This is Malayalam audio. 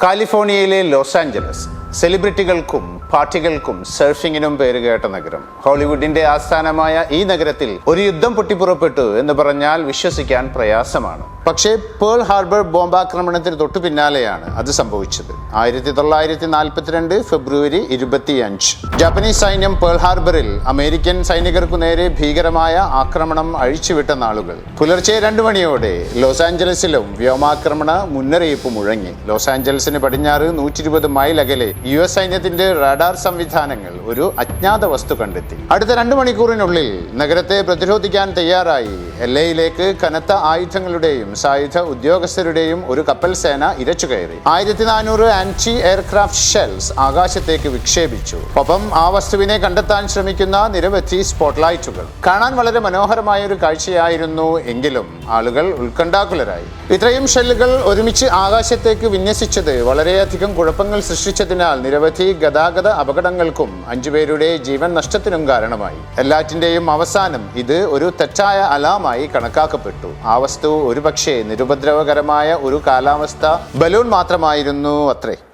കാലിഫോർണിയയിലെ ലോസ് ആഞ്ചലസ് സെലിബ്രിറ്റികൾക്കും പാർട്ടികൾക്കും സർഫിങ്ങിനും പേരുകേട്ട നഗരം. ഹോളിവുഡിന്റെ ആസ്ഥാനമായ ഈ നഗരത്തിൽ ഒരു യുദ്ധം പൊട്ടിപ്പുറപ്പെട്ടു എന്ന് പറഞ്ഞാൽ വിശ്വസിക്കാൻ പ്രയാസമാണ്. പക്ഷേ പേൾ ഹാർബർ ബോംബാക്രമണത്തിന് തൊട്ടു പിന്നാലെയാണ് അത് സംഭവിച്ചത്. 1942 ഫെബ്രുവരി 25 ജാപ്പനീസ് സൈന്യം പേൾ ഹാർബറിൽ അമേരിക്കൻ സൈനികർക്കു നേരെ ഭീകരമായ ആക്രമണം അഴിച്ചുവിട്ട നാളുകൾ. പുലർച്ചെ 2 മണിയോടെ ലോസ് ആഞ്ചലസിലും വ്യോമാക്രമണ മുന്നറിയിപ്പ് മുഴങ്ങി. ലോസ് ആഞ്ചലസിന് പടിഞ്ഞാറ് 120 മൈൽ അകലെ US സൈന്യത്തിന്റെ റഡാർ സംവിധാനങ്ങൾ ഒരു അജ്ഞാത വസ്തു കണ്ടെത്തി. അടുത്ത 2 മണിക്കൂറിനുള്ളിൽ നഗരത്തെ പ്രതിരോധിക്കാൻ തയ്യാറായി LAയിലേക്ക് കനത്ത ആയുധങ്ങളുടെയും സായുധ ഉദ്യോഗസ്ഥരുടെയും ഒരു കപ്പൽ സേന ഇരച്ചുകയറി. 1400 ആന്റി എയർക്രാഫ്റ്റ് ഷെൽസ് ആകാശത്തേക്ക് വിക്ഷേപിച്ചു. ഒപ്പം ആ വസ്തുവിനെ കണ്ടെത്താൻ ശ്രമിക്കുന്ന നിരവധി സ്പോട്ട്ലൈറ്റുകൾ. കാണാൻ വളരെ മനോഹരമായ ഒരു കാഴ്ചയായിരുന്നു. എങ്കിലും ആളുകൾ ഉത്കണ്ഠാകുലരായി. ഇത്രയും ഷെല്ലുകൾ ഒരുമിച്ച് ആകാശത്തേക്ക് വിന്യസിച്ചത് വളരെയധികം കുഴപ്പങ്ങൾ സൃഷ്ടിച്ചതിനാൽ നിരവധി ഗതാഗത അപകടങ്ങൾക്കും 5 പേരുടെ ജീവൻ നഷ്ടത്തിനും കാരണമായി. എല്ലാറ്റിന്റെയും അവസാനം ഇത് ഒരു തെറ്റായ അലാമായി കണക്കാക്കപ്പെട്ടു. ആ വസ്തു ഒരുപക്ഷെ നിരുപദ്രവകരമായ ഒരു കാലാവസ്ഥ ബലൂൺ മാത്രമായിരുന്നു അത്രേ.